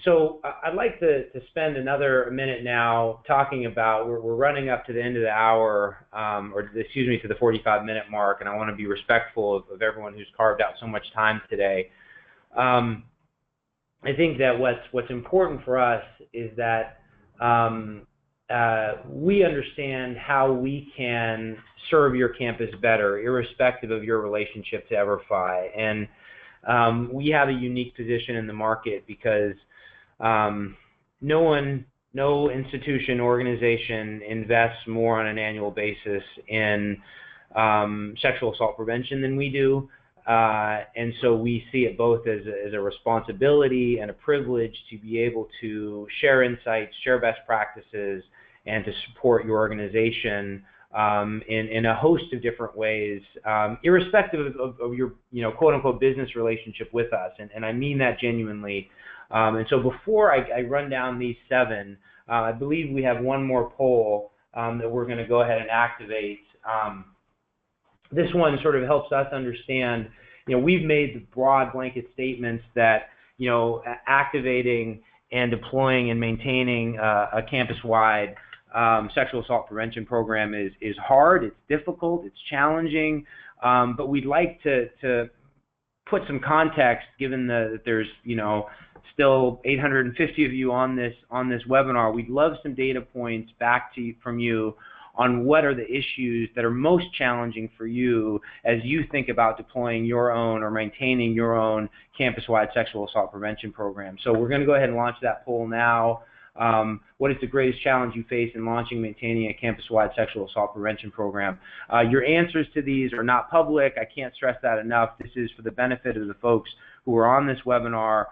So I'd like to spend another minute now talking about, we're running up to the end of the hour, or excuse me, to the 45-minute mark, and I want to be respectful of everyone who's carved out so much time today. I think that what's important for us is that we understand how we can serve your campus better, irrespective of your relationship to EverFi. And we have a unique position in the market because no institution, organization invests more on an annual basis in sexual assault prevention than we do. And so we see it both as a responsibility and a privilege to be able to share insights, share best practices, and to support your organization in a host of different ways, irrespective of your, quote-unquote business relationship with us, and I mean that genuinely. And so before I run down these 7, I believe we have one more poll that we're going to go ahead and activate. This one sort of helps us understand, we've made the broad blanket statements that, activating and deploying and maintaining a campus-wide sexual assault prevention program is hard, it's difficult, it's challenging, but we'd like to put some context, given that there's still 850 of you on this webinar. We'd love some data points back from you on what are the issues that are most challenging for you as you think about deploying your own or maintaining your own campus-wide sexual assault prevention program. So we're going to go ahead and launch that poll now. What is the greatest challenge you face in launching and maintaining a campus-wide sexual assault prevention program? Your answers to these are not public. I can't stress that enough. This is for the benefit of the folks who are on this webinar.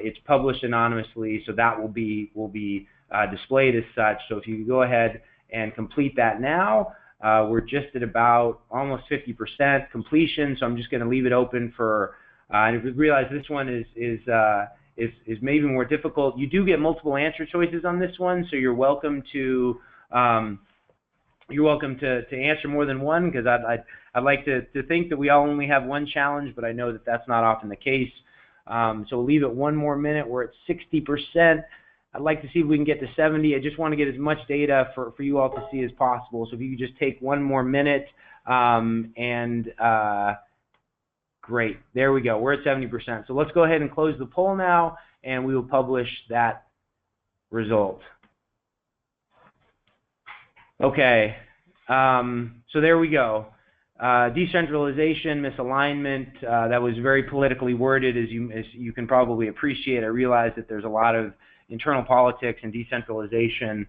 It's published anonymously, so that will be displayed as such. So if you could go ahead and complete that now. We're just at about almost 50% completion, so I'm just going to leave it open for. And if you realize this one is maybe more difficult, you do get multiple answer choices on this one, so you're welcome to answer more than one, because I'd like to think that we all only have one challenge, but I know that that's not often the case. So we'll leave it one more minute. We're at 60%. I'd like to see if we can get to 70. I just want to get as much data for you all to see as possible. So if you could just take one more minute, great. There we go. We're at 70%. So let's go ahead and close the poll now, and we will publish that result. Okay. So there we go. Decentralization, misalignment, that was very politically worded, as you can probably appreciate. I realize that there's a lot of internal politics and decentralization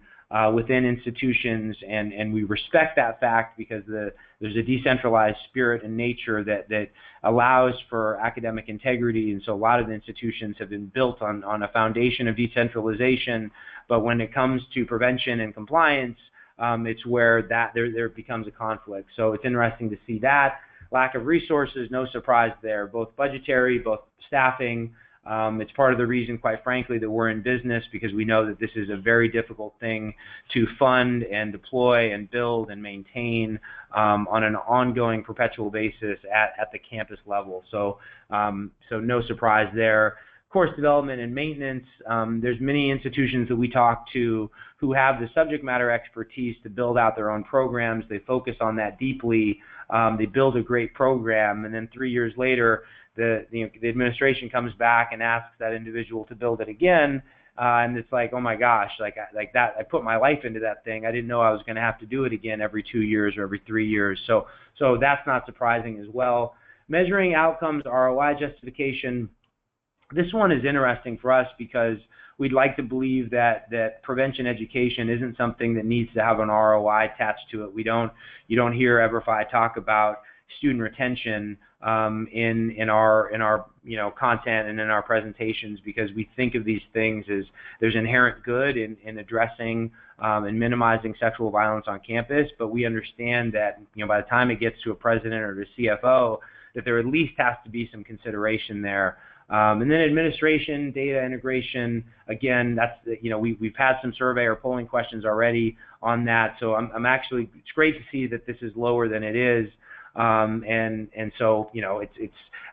within institutions, and we respect that fact because there's a decentralized spirit and nature that allows for academic integrity, and so a lot of the institutions have been built on a foundation of decentralization, but when it comes to prevention and compliance, it's where there becomes a conflict. So it's interesting to see that. Lack of resources, no surprise there, both budgetary, both staffing. It's part of the reason, quite frankly, that we're in business, because we know that this is a very difficult thing to fund and deploy and build and maintain on an ongoing, perpetual basis at the campus level. So no surprise there. Course development and maintenance, there's many institutions that we talk to who have the subject matter expertise to build out their own programs. They focus on that deeply. They build a great program, and then 3 years later, the administration comes back and asks that individual to build it again, and it's like, oh my gosh, like that, I put my life into that thing. I didn't know I was going to have to do it again every 2 years or every 3 years. So that's not surprising as well. Measuring outcomes, ROI justification. This one is interesting for us because we'd like to believe that prevention education isn't something that needs to have an ROI attached to it. You don't hear EverFi talk about student retention in our content and in our presentations, because we think of these things as there's inherent good in addressing and minimizing sexual violence on campus, but we understand that by the time it gets to a president or the CFO, that there at least has to be some consideration there. And then administration, data integration, again, that's we've had some survey or polling questions already on that. So I'm actually, it's great to see that this is lower than it is. And so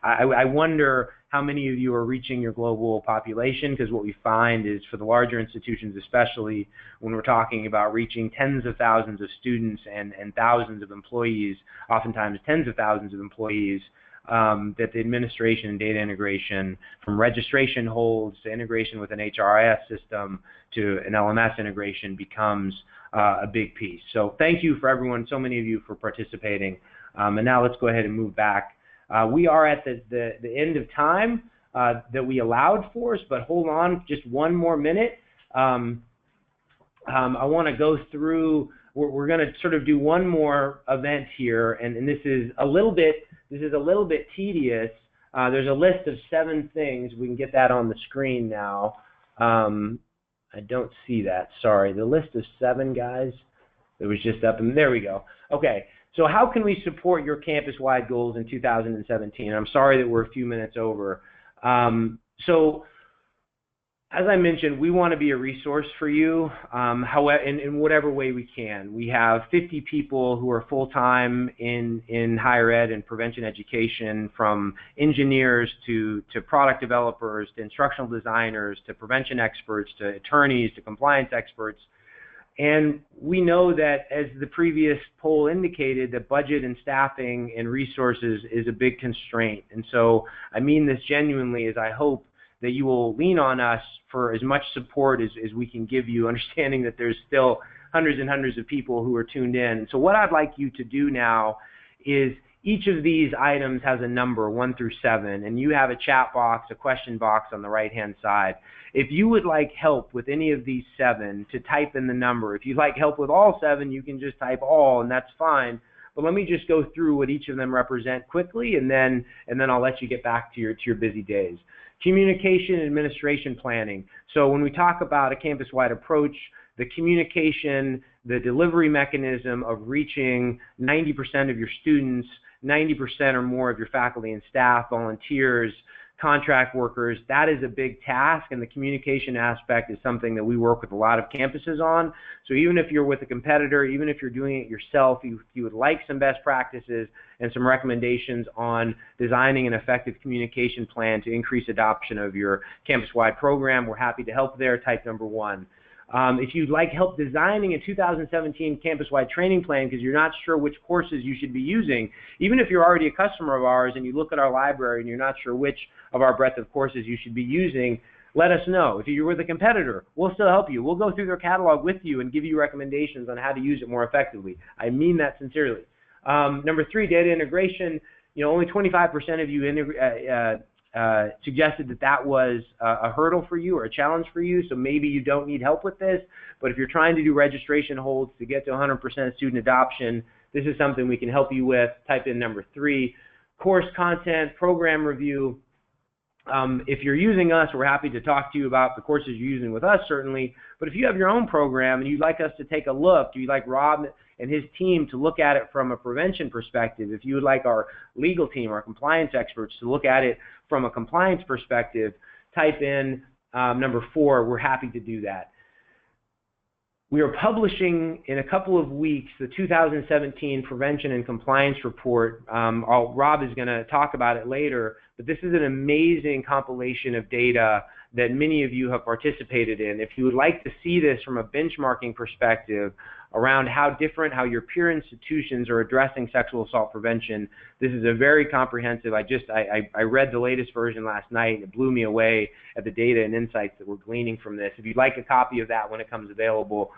I wonder how many of you are reaching your global population, because what we find is for the larger institutions, especially when we're talking about reaching tens of thousands of students and thousands of employees, oftentimes tens of thousands of employees, that the administration and data integration, from registration holds to integration with an HRIS system to an LMS integration, becomes a big piece. So thank you for everyone, so many of you, for participating. And now let's go ahead and move back. We are at the end of time that we allowed for us, but hold on just one more minute. I want to go through, we're going to sort of do one more event here, and this is a little bit tedious. There's a list of 7 things. We can get that on the screen now. I don't see that, sorry. The list of 7, guys, it was just up, and there we go. Okay, so how can we support your campus-wide goals in 2017? I'm sorry that we're a few minutes over. So As I mentioned, we want to be a resource for you, however, in whatever way we can. We have 50 people who are full-time in higher ed and prevention education, from engineers to product developers to instructional designers to prevention experts to attorneys to compliance experts. And we know that, as the previous poll indicated, that budget and staffing and resources is a big constraint. And so I mean this genuinely, as I hope that you will lean on us for as much support as we can give you, understanding that there's still hundreds and hundreds of people who are tuned in. So what I'd like you to do now is, each of these items has a number 1 through 7, and you have a chat box, a question box on the right-hand side. If you would like help with any of these 7, to type in the number. If you'd like help with all 7, you can just type all, and that's fine. But let me just go through what each of them represent quickly, and then I'll let you get back to your busy days. Communication and administration planning. So when we talk about a campus-wide approach, the communication, the delivery mechanism of reaching 90% of your students, 90% or more of your faculty and staff, volunteers, contract workers, that is a big task, and the communication aspect is something that we work with a lot of campuses on. So even if you're with a competitor, even if you're doing it yourself, you would like some best practices and some recommendations on designing an effective communication plan to increase adoption of your campus-wide program, we're happy to help there. Type number 1. If you'd like help designing a 2017 campus-wide training plan because you're not sure which courses you should be using, even if you're already a customer of ours and you look at our library and you're not sure which of our breadth of courses you should be using, let us know. If you're with a competitor, we'll still help you. We'll go through their catalog with you and give you recommendations on how to use it more effectively. I mean that sincerely. Number 3, data integration. Only 25% of you suggested that was a hurdle for you or a challenge for you, so maybe you don't need help with this. But if you're trying to do registration holds to get to 100% student adoption, this is something we can help you with. Type in number 3. Course content, program review. If you're using us, we're happy to talk to you about the courses you're using with us, certainly. But if you have your own program and you'd like us to take a look, you'd like Rob and his team to look at it from a prevention perspective, if you would like our legal team, our compliance experts, to look at it from a compliance perspective, type in number 4. We're happy to do that. We are publishing in a couple of weeks the 2017 Prevention and Compliance Report. Rob is going to talk about it later, but this is an amazing compilation of data that many of you have participated in. If you would like to see this from a benchmarking perspective around how your peer institutions are addressing sexual assault prevention, this is a very comprehensive. I read the latest version last night, and it blew me away at the data and insights that we're gleaning from this. If you'd like a copy of that when it comes available,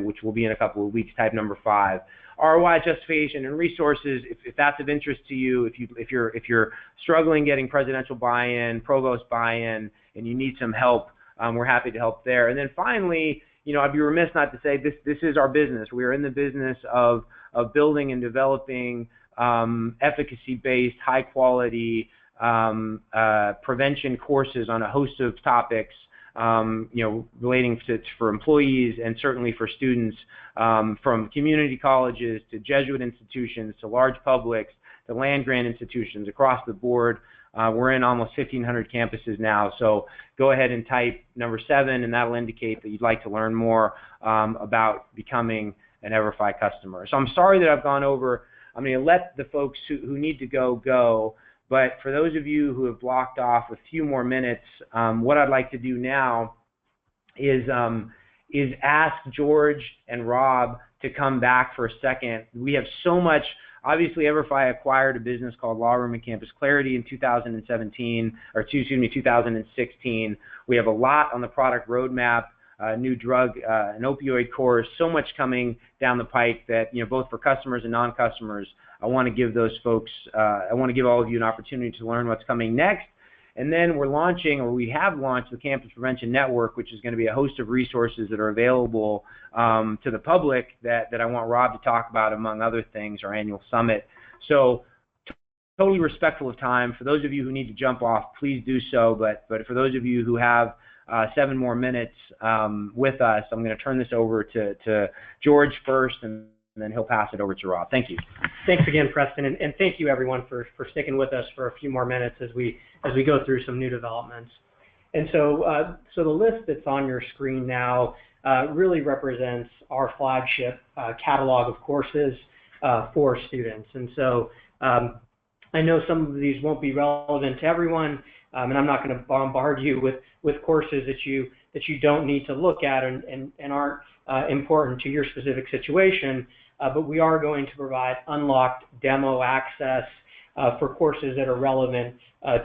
which will be in a couple of weeks, type number 5. ROI justification and resources, if that's of interest to you, if you're struggling getting presidential buy-in, provost buy-in, and you need some help, we're happy to help there. And then finally, I'd be remiss not to say this is our business. We are in the business of building and developing efficacy-based, high-quality prevention courses on a host of topics, relating for employees and certainly for students, from community colleges to Jesuit institutions to large publics to land-grant institutions across the board. We're in almost 1,500 campuses now, so go ahead and type number 7, and that'll indicate that you'd like to learn more about becoming an EverFi customer. So I'm sorry that I've gone over. I'm going to let the folks who need to go, but for those of you who have blocked off a few more minutes, what I'd like to do now is ask George and Rob to come back for a second. We have so much. Obviously, EverFi acquired a business called Law Room and Campus Clarity in 2016. We have a lot on the product roadmap, new drug and opioid course, so much coming down the pike that, both for customers and non-customers, I want to give those folks, I want to give all of you an opportunity to learn what's coming next. And then we have launched the Campus Prevention Network, which is going to be a host of resources that are available to the public that I want Rob to talk about, among other things, our annual summit. So totally respectful of time. For those of you who need to jump off, please do so. But for those of you who have 7 more minutes with us, I'm going to turn this over to George first, and then he'll pass it over to Rob. Thank you. Thanks again, Preston, and thank you everyone for sticking with us for a few more minutes as we go through some new developments. And so, so the list that's on your screen now really represents our flagship catalog of courses for students. And so I know some of these won't be relevant to everyone, and I'm not going to bombard you with courses that you don't need to look at and aren't important to your specific situation, but we are going to provide unlocked demo access for courses that are relevant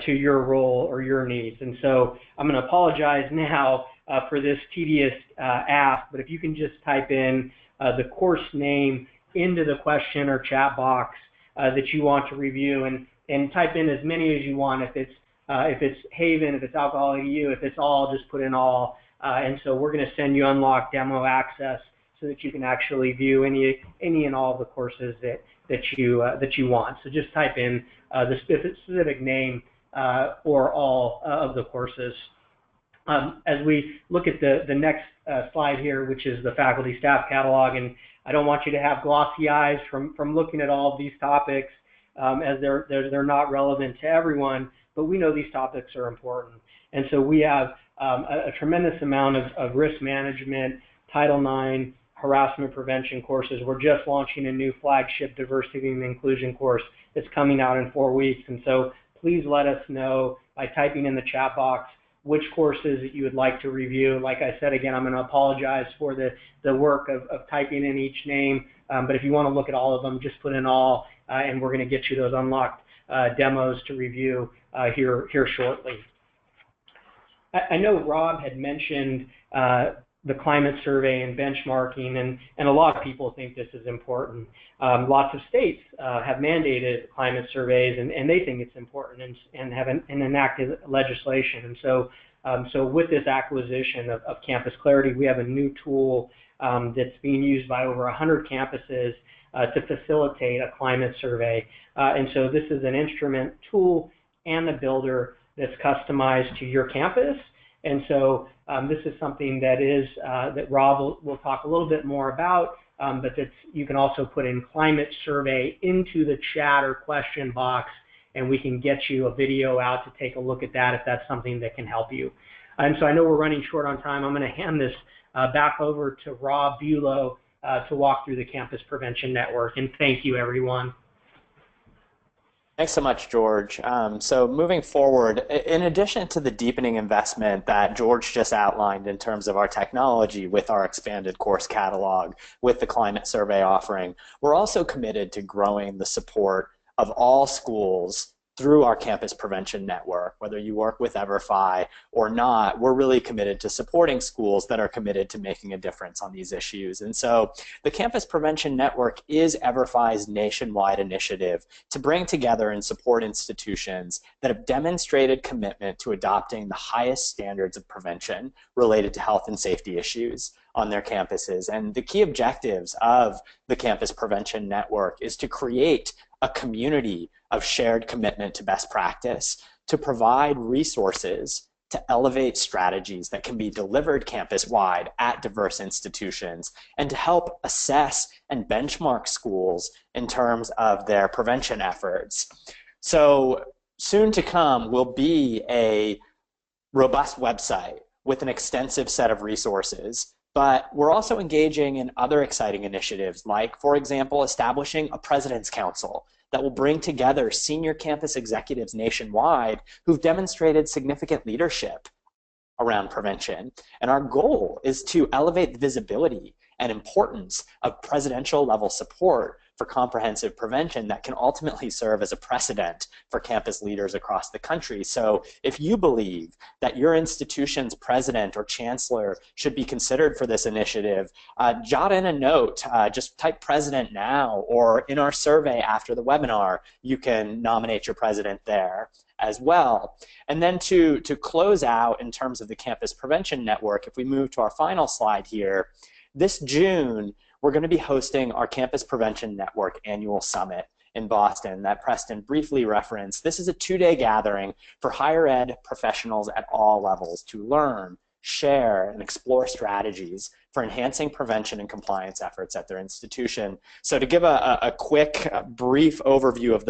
to your role or your needs. And so I'm going to apologize now for this tedious ask, but if you can just type in the course name into the question or chat box that you want to review, and type in as many as you want. If it's Haven, if it's Alcohol EDU, if it's all, just put in all. And so we're going to send you unlocked demo access so that you can actually view any and all of the courses that you want. So just type in the specific name or all of the courses. As we look at the next slide here, which is the faculty staff catalog, and I don't want you to have glossy eyes from looking at all of these topics as they're not relevant to everyone, but we know these topics are important. And so we have a tremendous amount of risk management, Title IX, harassment prevention courses. We're just launching a new flagship diversity and inclusion course that's coming out in 4 weeks. And so please let us know by typing in the chat box which courses that you would like to review. Like I said, again, I'm going to apologize for the work of typing in each name, but if you want to look at all of them, just put in all, and we're going to get you those unlocked demos to review here shortly. I know Rob had mentioned the climate survey and benchmarking, and a lot of people think this is important. Lots of states have mandated climate surveys, and they think it's important and have enacted legislation. And so with this acquisition of Campus Clarity, we have a new tool that's being used by over 100 campuses to facilitate a climate survey. And so this is an instrument tool and a builder that's customized to your campus. And so this is something that Rob will talk a little bit more about, but you can also put in climate survey into the chat or question box, and we can get you a video out to take a look at that if that's something that can help you. And so I know we're running short on time. I'm going to hand this back over to Rob Bulow to walk through the Campus Prevention Network. And thank you, everyone. Thanks so much, George. So moving forward, in addition to the deepening investment that George just outlined in terms of our technology with our expanded course catalog, with the climate survey offering, we're also committed to growing the support of all schools through our Campus Prevention Network. Whether you work with EverFi or not, we're really committed to supporting schools that are committed to making a difference on these issues. And so the Campus Prevention Network is EverFi's nationwide initiative to bring together and support institutions that have demonstrated commitment to adopting the highest standards of prevention related to health and safety issues on their campuses. And the key objectives of the Campus Prevention Network is to create a community of shared commitment to best practice, to provide resources to elevate strategies that can be delivered campus-wide at diverse institutions, and to help assess and benchmark schools in terms of their prevention efforts. So soon to come will be a robust website with an extensive set of resources. But we're also engaging in other exciting initiatives, like, for example, establishing a President's Council that will bring together senior campus executives nationwide who've demonstrated significant leadership around prevention. And our goal is to elevate the visibility and importance of presidential level support for comprehensive prevention that can ultimately serve as a precedent for campus leaders across the country. So if you believe that your institution's president or chancellor should be considered for this initiative, jot in a note, just type president now, or in our survey after the webinar, you can nominate your president there as well. And then to close out in terms of the Campus Prevention Network, if we move to our final slide here, this June, we're going to be hosting our Campus Prevention Network Annual Summit in Boston that Preston briefly referenced. This is a 2-day gathering for higher ed professionals at all levels to learn, share, and explore strategies for enhancing prevention and compliance efforts at their institution. So to give a quick, brief overview of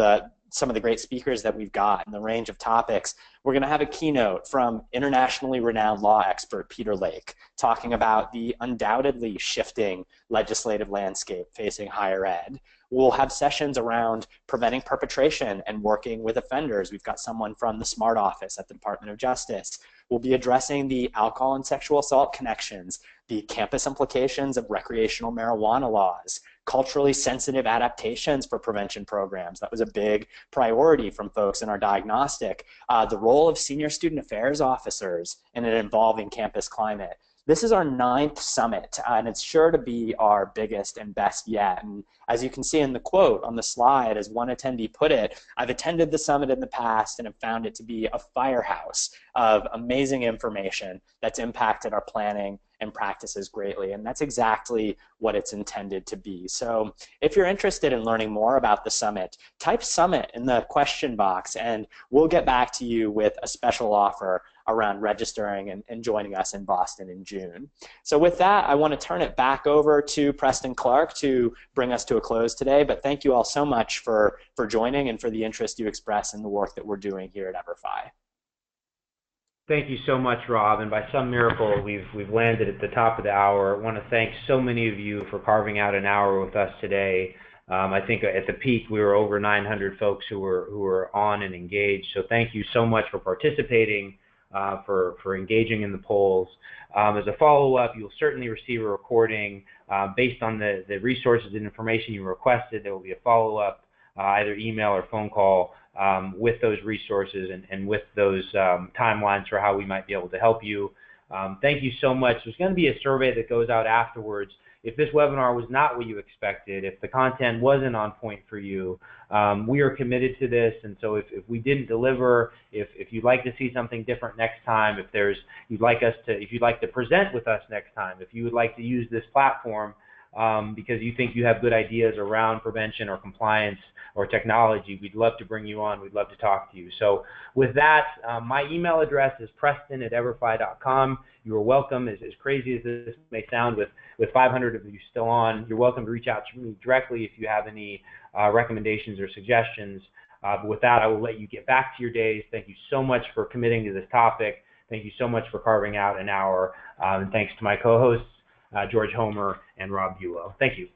some of the great speakers that we've got and the range of topics, we're going to have a keynote from internationally renowned law expert Peter Lake talking about the undoubtedly shifting legislative landscape facing higher ed. We'll have sessions around preventing perpetration and working with offenders. We've got someone from the SMART office at the Department of Justice. We'll be addressing the alcohol and sexual assault connections, the campus implications of recreational marijuana laws, culturally sensitive adaptations for prevention programs. That was a big priority from folks in our diagnostic. The role of senior student affairs officers in an evolving campus climate. This is our 9th summit, and it's sure to be our biggest and best yet. And as you can see in the quote on the slide, as one attendee put it, I've attended the summit in the past and have found it to be a firehouse of amazing information that's impacted our planning and practices greatly, and that's exactly what it's intended to be. So if you're interested in learning more about the summit, type summit in the question box and we'll get back to you with a special offer around registering and joining us in Boston in June. So with that, I want to turn it back over to Preston Clark to bring us to a close today, but thank you all so much for joining and for the interest you express in the work that we're doing here at EverFi. Thank you so much, Rob. And by some miracle, we've landed at the top of the hour. I want to thank so many of you for carving out an hour with us today. I think at the peak we were over 900 folks who were on and engaged. So thank you so much for participating, for engaging in the polls. As a follow-up, you'll certainly receive a recording based on the resources and information you requested. There will be a follow-up, either email or phone call, with those resources and with those timelines for how we might be able to help you. Thank you so much. There's going to be a survey that goes out afterwards. If this webinar was not what you expected, if the content wasn't on point for you, we are committed to this, and so if we didn't deliver, if you'd like to see something different next time, if you'd like to present with us next time, if you would like to use this platform because you think you have good ideas around prevention or compliance or technology, we'd love to bring you on. We'd love to talk to you. So with that, my email address is preston@everfi.com. You are welcome, as crazy as this may sound, with 500 of you still on, you're welcome to reach out to me directly if you have any recommendations or suggestions. But with that, I will let you get back to your days. Thank you so much for committing to this topic. Thank you so much for carving out an hour. And thanks to my co-hosts, George Homer and Rob Bulow. Thank you.